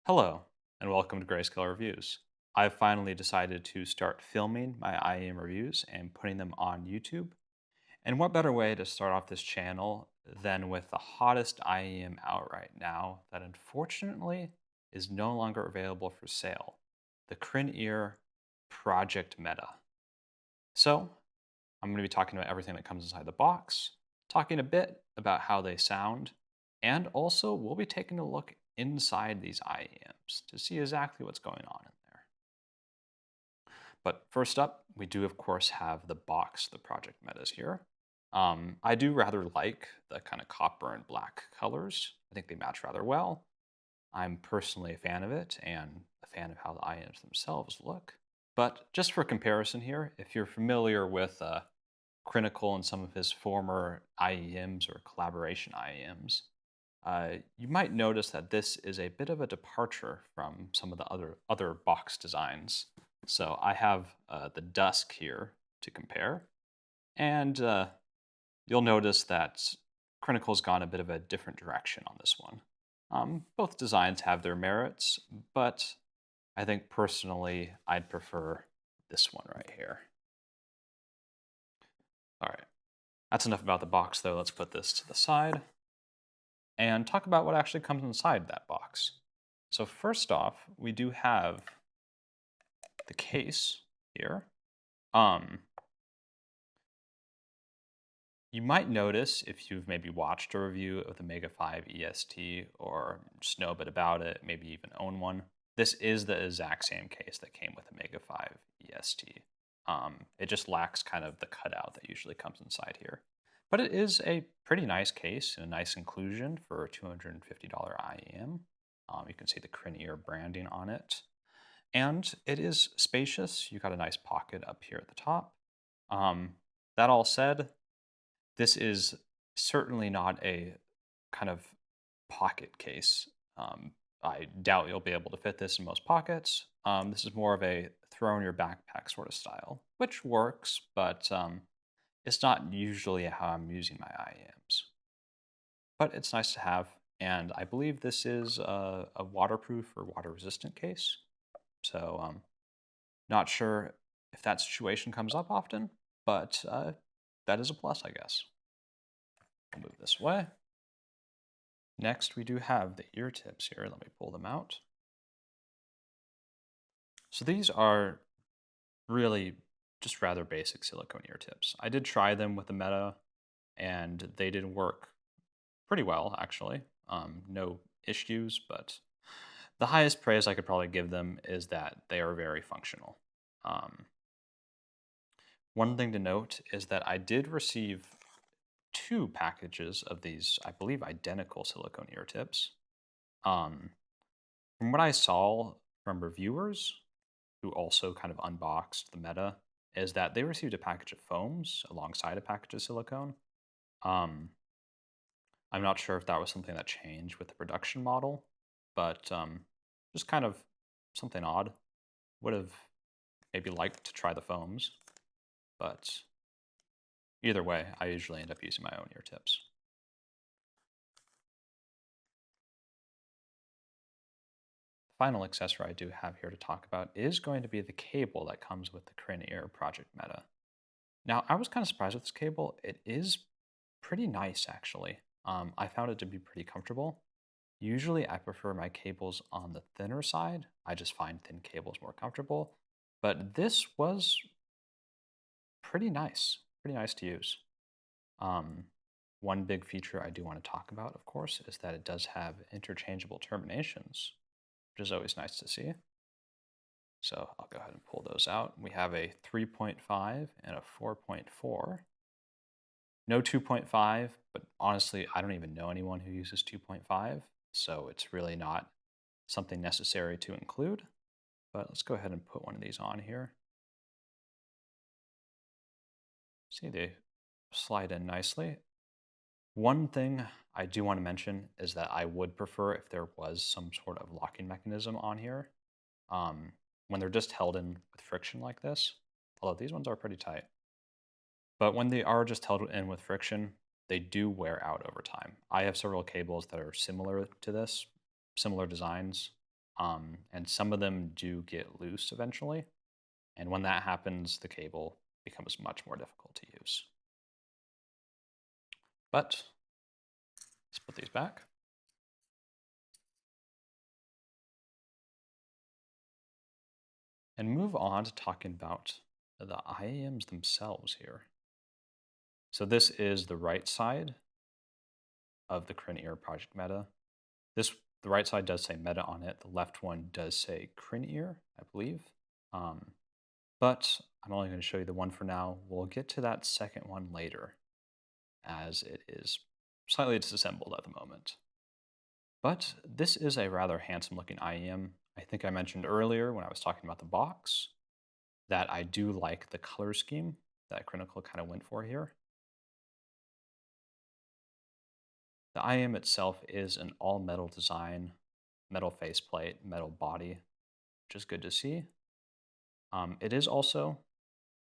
Hello, and welcome to Grayscale Reviews. I've finally decided to start filming my IEM reviews and putting them on YouTube. And what better way to start off this channel than with the hottest IEM out right now that unfortunately is no longer available for sale, the CrinEar Project Meta. So, I'm going to be talking about everything that comes inside the box, talking a bit about how they sound, and also we'll be taking a look inside these IEMs to see exactly what's going on in there. But first up, we do of course have the box, the Project Metas here. I do rather like the kind of copper and black colors. I think they match rather well. I'm personally a fan of it and a fan of how the IEMs themselves look. But just for comparison here, if you're familiar with Critical and some of his former IEMs or collaboration IEMs, you might notice that this is a bit of a departure from some of the other box designs. So I have the Dusk here to compare, and you'll notice that Critical's gone a bit of a different direction on this one. Both designs have their merits, but I think personally I'd prefer this one right here. All right, that's enough about the box though. Let's put this to the side and talk about what actually comes inside that box. So first off, we do have the case here. You might notice if you've maybe watched a review of the Mega 5 EST or just know a bit about it, maybe even own one. This is the exact same case that came with the Mega 5 EST. It just lacks kind of the cutout that usually comes inside here. But it is a pretty nice case and a nice inclusion for a $250 IEM. You can see the CrinEar branding on it. And it is spacious. You got a nice pocket up here at the top. That all said, this is certainly not a kind of pocket case. I doubt you'll be able to fit this in most pockets. This is more of a throw in your backpack sort of style, which works, but it's not usually how I'm using my IEMs. But it's nice to have, and I believe this is a waterproof or water resistant case. So not sure if that situation comes up often, but that is a plus, I guess. I'll move this way. Next, we do have the ear tips here. Let me pull them out. So these are really just rather basic silicone ear tips. I did try them with the Meta, and they did work pretty well, actually. No issues, but the highest praise I could probably give them is that they are very functional. One thing to note is that I did receive two packages of these, I believe, identical silicone ear tips. From what I saw from reviewers who also kind of unboxed the Meta, is that they received a package of foams alongside a package of silicone. Um, I'm not sure if that was something that changed with the production model, but just kind of something odd. Would have maybe liked to try the foams, but either way, I usually end up using my own ear tips. The final accessory I do have here to talk about is going to be the cable that comes with the CrinEar Project Meta. Now, I was kind of surprised with this cable. It is pretty nice, actually. I found it to be pretty comfortable. Usually, I prefer my cables on the thinner side. I just find thin cables more comfortable. But this was pretty nice to use. One big feature I do want to talk about, of course, is that it does have interchangeable terminations, which is always nice to see. So I'll go ahead and pull those out. We have a 3.5 and a 4.4. No 2.5, but honestly, I don't even know anyone who uses 2.5, so it's really not something necessary to include. But let's go ahead and put one of these on here. See, they slide in nicely. One thing I do want to mention is that I would prefer if there was some sort of locking mechanism on here. When they're just held in with friction like this, although these ones are pretty tight. But when they are just held in with friction, they do wear out over time. I have several cables that are similar to this, similar designs. and some of them do get loose eventually. And when that happens, the cable becomes much more difficult to use. But let's put these back. And move on to talking about the IAMs themselves here. So this is the right side of the CrinEar project meta. The right side does say meta on it. The left one does say CrinEar, I believe. But I'm only going to show you the one for now. We'll get to that second one later, as it is slightly disassembled at the moment. But this is a rather handsome looking IEM. I think I mentioned earlier when I was talking about the box that I do like the color scheme that Critical kind of went for here. The IEM itself is an all metal design, metal faceplate, metal body, which is good to see. It is also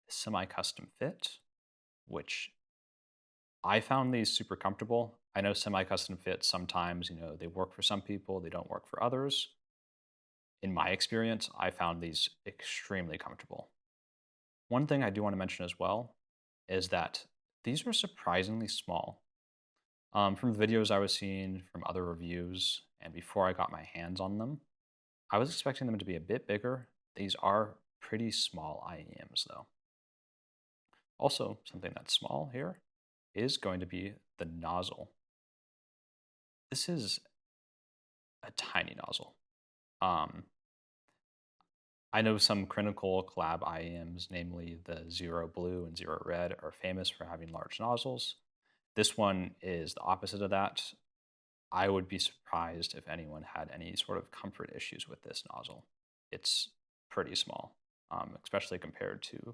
semi-custom fit, which I found these super comfortable. I know semi-custom fits sometimes, they work for some people, they don't work for others. In my experience, I found these extremely comfortable. One thing I do want to mention as well is that these are surprisingly small. From the videos I was seeing, from other reviews, and before I got my hands on them, I was expecting them to be a bit bigger. These are pretty small IEMs though. Also, something that's small here is going to be the nozzle. This is a tiny nozzle. I know some critical collab IEMs, namely the Zero Blue and Zero Red, are famous for having large nozzles. This one is the opposite of that. I would be surprised if anyone had any sort of comfort issues with this nozzle. It's pretty small, especially compared to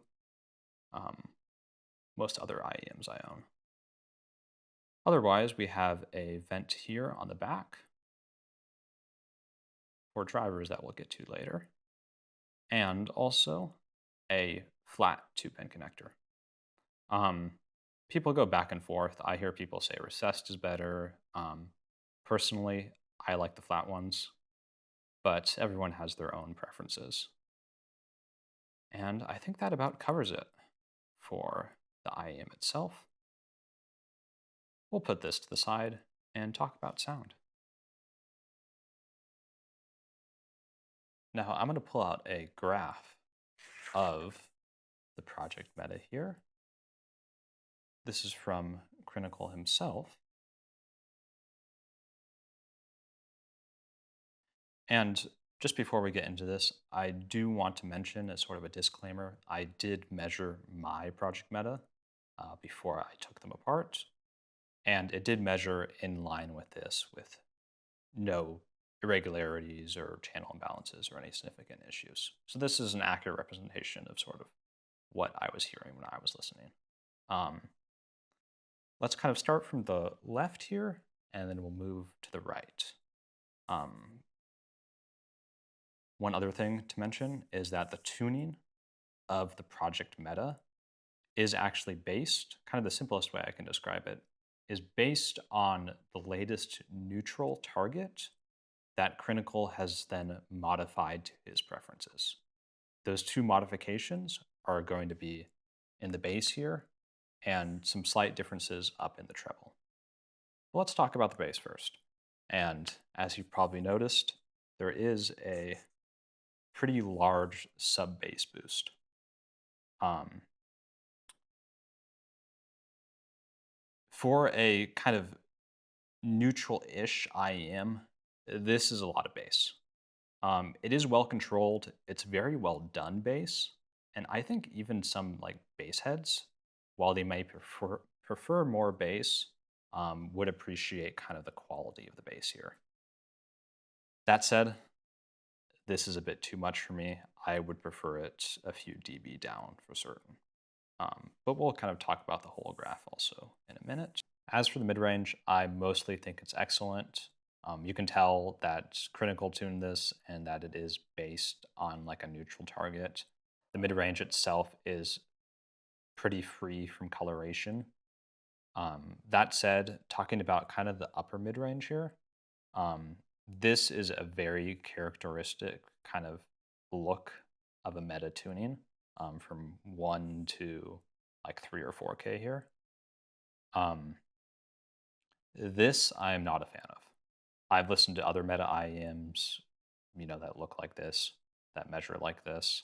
most other IEMs I own. Otherwise, we have a vent here on the back for drivers that we'll get to later, and also a flat 2-pin connector. People go back and forth. I hear people say recessed is better. Personally, I like the flat ones, but everyone has their own preferences. And I think that about covers it for the IEM itself. We'll put this to the side and talk about sound. Now I'm going to pull out a graph of the project meta here. This is from Critical himself. And just before we get into this, I do want to mention as sort of a disclaimer, I did measure my project meta before I took them apart. And it did measure in line with this, with no irregularities or channel imbalances or any significant issues. So this is an accurate representation of sort of what I was hearing when I was listening. Let's kind of start from the left here, and then we'll move to the right. One other thing to mention is that the tuning of the project meta is actually based, kind of the simplest way I can describe it, is based on the latest neutral target that Critical has then modified to his preferences. Those two modifications are going to be in the bass here and some slight differences up in the treble. Well, let's talk about the bass first. And as you've probably noticed, there is a pretty large sub bass boost. For a kind of neutral-ish IEM, this is a lot of bass. It is well controlled. It's very well done bass, and I think even some like bass heads, while they may prefer more bass, would appreciate kind of the quality of the bass here. That said, this is a bit too much for me. I would prefer it a few dB down for certain. But we'll kind of talk about the whole graph also in a minute. As for the mid-range, I mostly think it's excellent. You can tell that Critical tuned this and that it is based on like a neutral target. The mid-range itself is pretty free from coloration. That said, talking about kind of the upper mid-range here, This is a very characteristic kind of look of a meta tuning from 1 to like 3 or 4K here. Um, this I am not a fan of. I've listened to other meta IEMs, that look like this, that measure like this.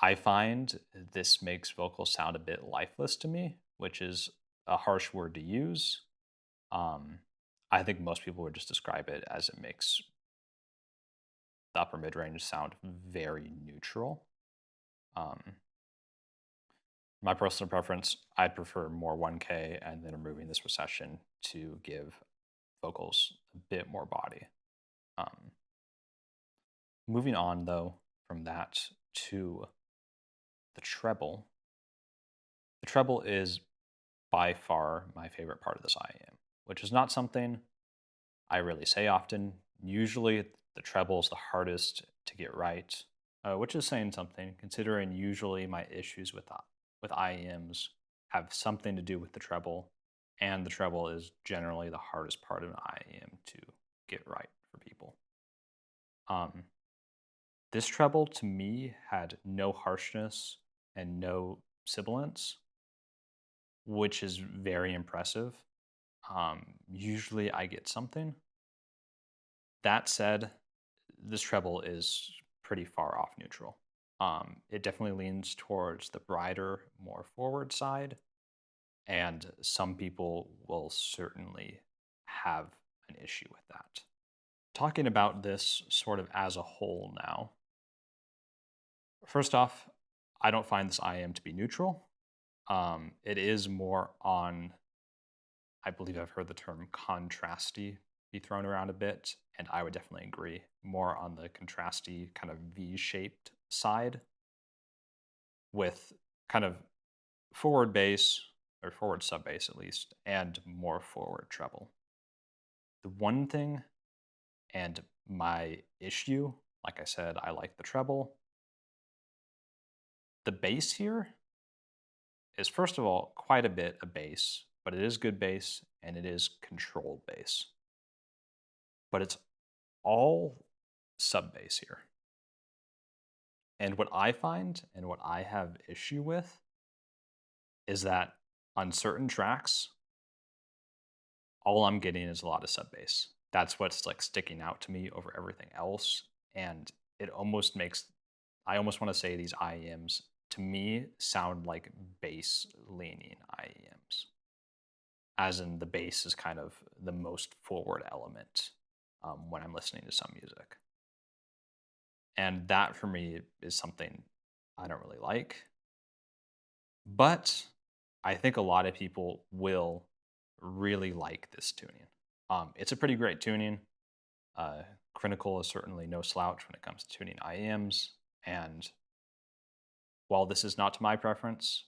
I find this makes vocals sound a bit lifeless to me, which is a harsh word to use. Um, I think most people would just describe it as it makes the upper mid range sound very neutral. Um, my personal preference, I'd prefer more 1K and then removing this recession to give vocals a bit more body. Um, moving on, though, from that to the treble. The treble is by far my favorite part of this IAM, which is not something I really say often. Usually, the treble is the hardest to get right, which is saying something, considering usually my issues with IEMs have something to do with the treble, and the treble is generally the hardest part of an IEM to get right for people. Um, this treble to me had no harshness and no sibilance, which is very impressive. Usually I get something. That said, this treble is pretty far off neutral. It definitely leans towards the brighter, more forward side, and some people will certainly have an issue with that. Talking about this sort of as a whole now, first off, I don't find this IM to be neutral. It is more on, I believe I've heard the term contrasty be thrown around a bit, and I would definitely agree. More on the contrasty kind of V shaped side with kind of forward bass or forward sub bass at least, and more forward treble. The one thing and my issue, like I said, I like the treble. The bass here is, first of all, quite a bit of bass, but it is good bass and it is controlled bass. But it's all sub bass here. And what I find and what I have issue with is that on certain tracks, all I'm getting is a lot of sub bass. That's what's like sticking out to me over everything else. And it almost makes, I almost want to say these IEMs to me sound like bass leaning IEMs, as in the bass is kind of the most forward element when I'm listening to some music. And that for me is something I don't really like. But I think a lot of people will really like this tuning. It's a pretty great tuning. Critical is certainly no slouch when it comes to tuning IEMs. And while this is not to my preference,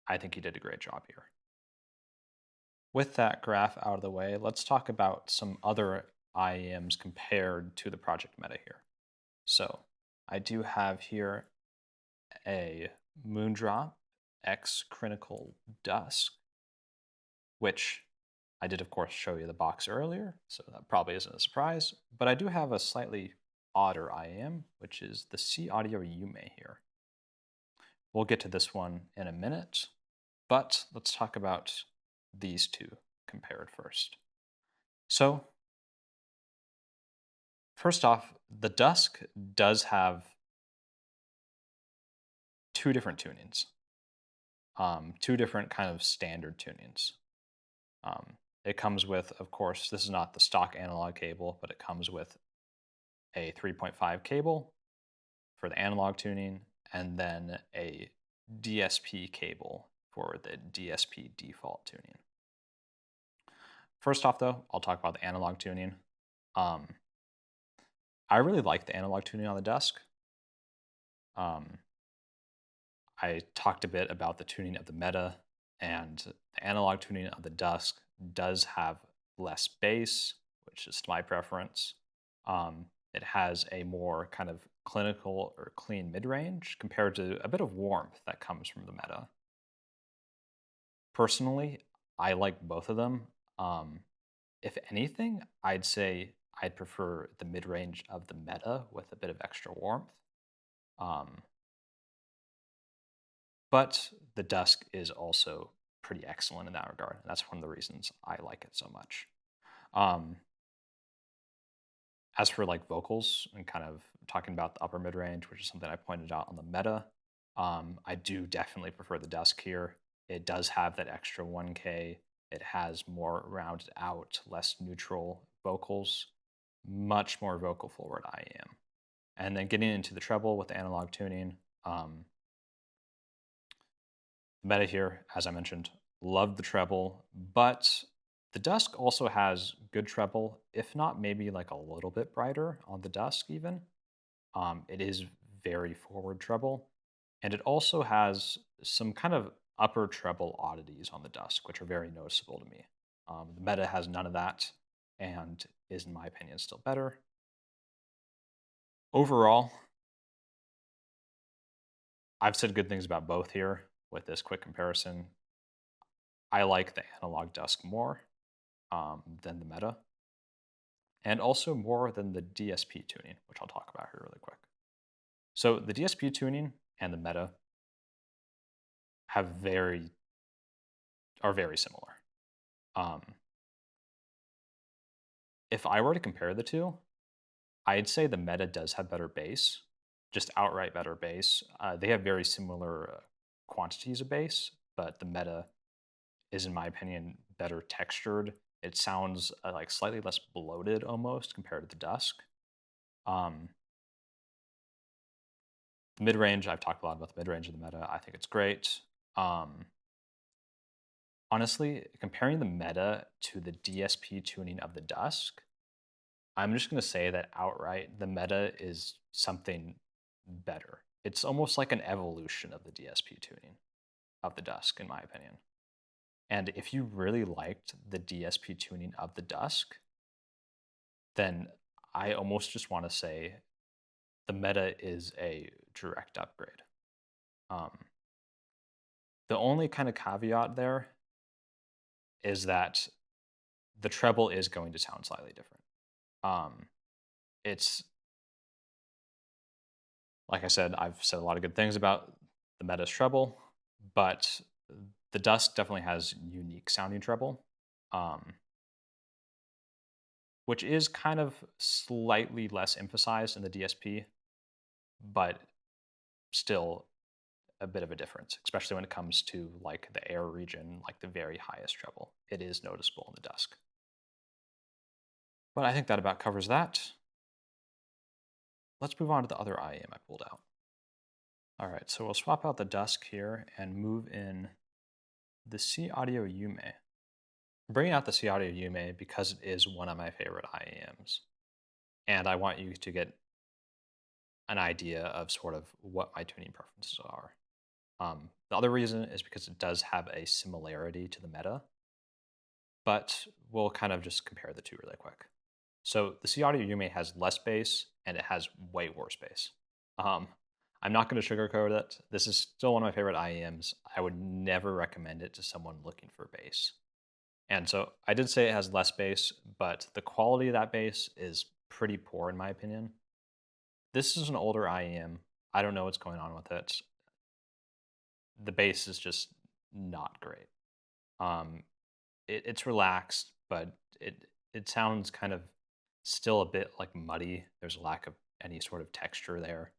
I think he did a great job here. With that graph out of the way, let's talk about some other IEMs compared to the project meta here. So I do have here a Moondrop X Critical Dusk, which I did, of course, show you the box earlier, so that probably isn't a surprise. But I do have a slightly odder IEM, which is the C Audio Yume here. We'll get to this one in a minute, but let's talk about these two compared first. So, first off, the Dusk does have two different tunings, two different kind of standard tunings. It comes with, of course, this is not the stock analog cable, but it comes with a 3.5 cable for the analog tuning, and then a DSP cable for the DSP default tuning. First off, though, I'll talk about the analog tuning. I really like the analog tuning on the Dusk. I talked a bit about the tuning of the Meta, and the analog tuning of the Dusk does have less bass, which is my preference. It has a more kind of clinical or clean mid-range compared to a bit of warmth that comes from the Meta. Personally, I like both of them. If anything, I'd say I'd prefer the mid range of the Meta with a bit of extra warmth. Um, but the Dusk is also pretty excellent in that regard. And that's one of the reasons I like it so much. Um, as for like vocals and kind of talking about the upper mid range, which is something I pointed out on the Meta, I do definitely prefer the Dusk here. It does have that extra 1K. It has more rounded out, less neutral vocals, much more vocal forward I am. And then getting into the treble with the analog tuning, the Meta here, as I mentioned, love the treble, but the Dusk also has good treble, if not maybe like a little bit brighter on the Dusk even. It is very forward treble, and it also has some kind of upper treble oddities on the Dusk, which are very noticeable to me. The Meta has none of that, and is, in my opinion, still better. Overall, I've said good things about both here with this quick comparison. I like the analog Dusk more than the Meta, and also more than the DSP tuning, which I'll talk about here really quick. So the DSP tuning and the Meta have very are very similar. Um, if I were to compare the two, I'd say the Meta does have better bass, just outright better bass. They have very similar quantities of bass, but the Meta is, in my opinion, better textured. It sounds like slightly less bloated almost compared to the Dusk. Um, the mid range, I've talked a lot about the mid range of the Meta. I think it's great. Um, Honestly, comparing the Meta to the DSP tuning of the Dusk, I'm just going to say that outright, the Meta is something better. It's almost like an evolution of the DSP tuning of the Dusk, in my opinion. And if you really liked the DSP tuning of the Dusk, then I almost just want to say the Meta is a direct upgrade. Um, the only kind of caveat there is that the treble is going to sound slightly different. Um, it's like I said, I've said a lot of good things about the Meta's treble, but the Dusk definitely has unique sounding treble, um, which is kind of slightly less emphasized in the DSP, but still a bit of a difference, especially when it comes to like the air region, like the very highest treble. It is noticeable in the Dusk. But I think that about covers that. Let's move on to the other IEM I pulled out. All right, so we'll swap out the Dusk here and move in the C Audio Yume. I'm bringing out the C Audio Yume because it is one of my favorite IEMs. And I want you to get an idea of sort of what my tuning preferences are. The other reason is because it does have a similarity to the Meta, but we'll kind of just compare the two really quick. So the C Audio Yume has less bass and it has way worse bass. Um, I'm not going to sugarcoat it. This is still one of my favorite IEMs. I would never recommend it to someone looking for bass. And so I did say it has less bass, but the quality of that bass is pretty poor in my opinion. This is an older IEM. I don't know what's going on with it. The bass is just not great. Um, it's relaxed, but it sounds kind of still a bit like muddy. There's a lack of any sort of texture there.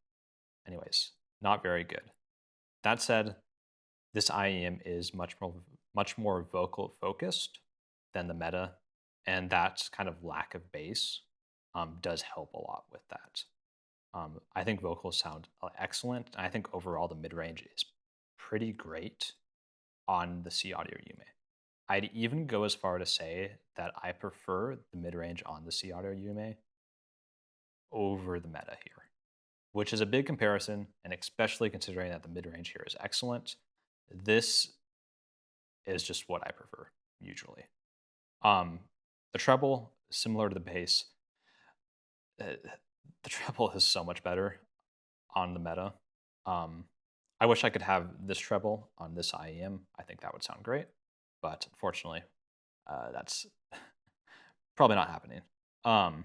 Anyways, not very good. That said, this IEM is much more vocal focused than the Meta, and that kind of lack of bass does help a lot with that. I think vocals sound excellent. And I think overall the mid range is pretty great on the C Audio Yume. I'd even go as far to say that I prefer the mid range on the C Audio Yume over the Meta here, which is a big comparison, and especially considering that the mid range here is excellent. This is just what I prefer usually. The treble, similar to the bass, uh, the treble is so much better on the Meta. Um, I wish I could have this treble on this IEM. I think that would sound great, but unfortunately, that's Probably not happening. Um,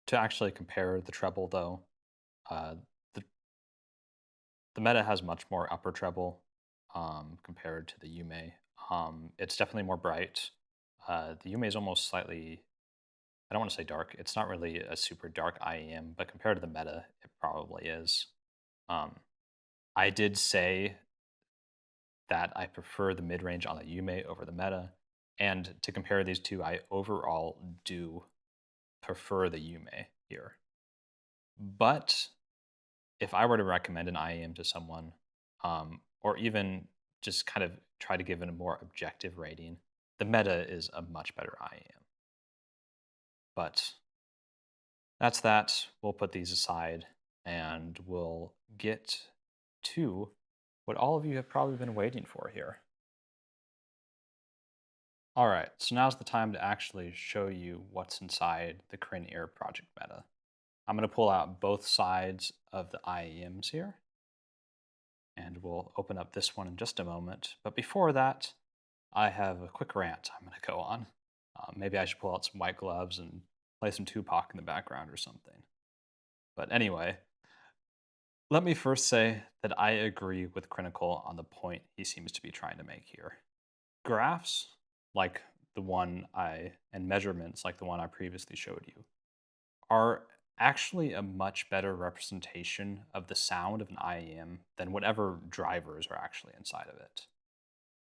to actually compare the treble, though, uh, the the Meta has much more upper treble compared to the Yume. It's definitely more bright. The Yume is almost slightly, I don't want to say dark. It's not really a super dark IEM, but compared to the Meta, it probably is. Um, I did say that I prefer the mid range on the Yume over the Meta. And to compare these two, I overall do prefer the Yume here. But if I were to recommend an IEM to someone, or even just kind of try to give it a more objective rating, the Meta is a much better IEM. But that's that. We'll put these aside and we'll get to what all of you have probably been waiting for here. All right, so now's the time to actually show you what's inside the CrinEar project Meta. I'm going to pull out both sides of the IEMs here, and we'll open up this one in just a moment. But before that, I have a quick rant I'm going to go on. Maybe I should pull out some white gloves and play some Tupac in the background or something. But anyway, let me first say that I agree with Critical on the point he seems to be trying to make here. Graphs, like the one and measurements like the one I previously showed you, are actually a much better representation of the sound of an IEM than whatever drivers are actually inside of it.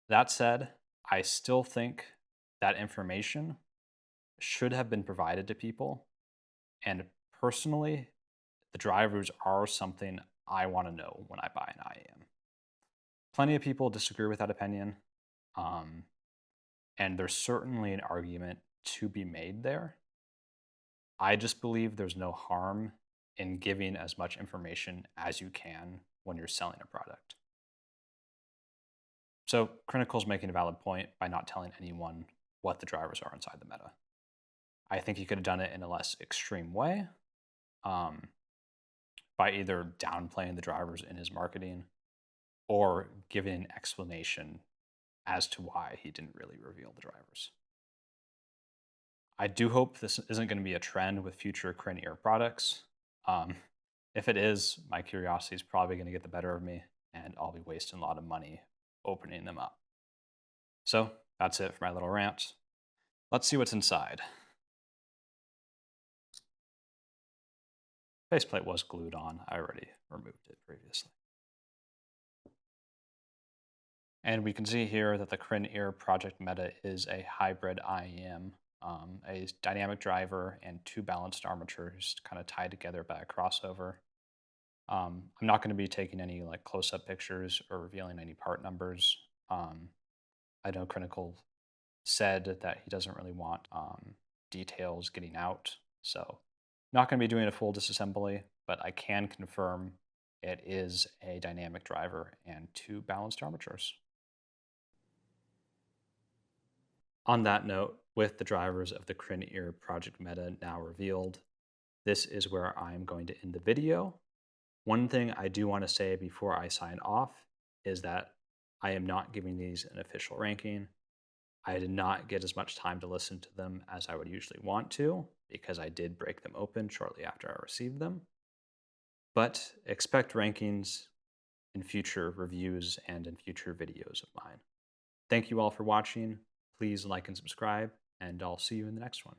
That said, I still think that information should have been provided to people. And personally, the drivers are something I want to know when I buy an IEM. Plenty of people disagree with that opinion. And there's certainly an argument to be made there. I just believe there's no harm in giving as much information as you can when you're selling a product. So Critical's making a valid point by not telling anyone what the drivers are inside the Meta. I think he could have done it in a less extreme way, by either downplaying the drivers in his marketing or giving an explanation as to why he didn't really reveal the drivers. I do hope this isn't going to be a trend with future CrinEar products. If it is, my curiosity is probably going to get the better of me, and I'll be wasting a lot of money opening them up. So that's it for my little rant. Let's see what's inside. Faceplate was glued on. I already removed it previously. And we can see here that the CrinEar Project Meta is a hybrid IEM, a dynamic driver and two balanced armatures kind of tied together by a crossover. I'm not going to be taking any like close-up pictures or revealing any part numbers. I know Critical said that he doesn't really want details getting out, so not going to be doing a full disassembly, but I can confirm it is a dynamic driver and two balanced armatures. On that note, with the drivers of the CrinEar Project Meta now revealed, this is where I'm going to end the video. One thing I do want to say before I sign off is that I am not giving these an official ranking. I did not get as much time to listen to them as I would usually want to because I did break them open shortly after I received them. But expect rankings in future reviews and in future videos of mine. Thank you all for watching. Please like and subscribe, and I'll see you in the next one.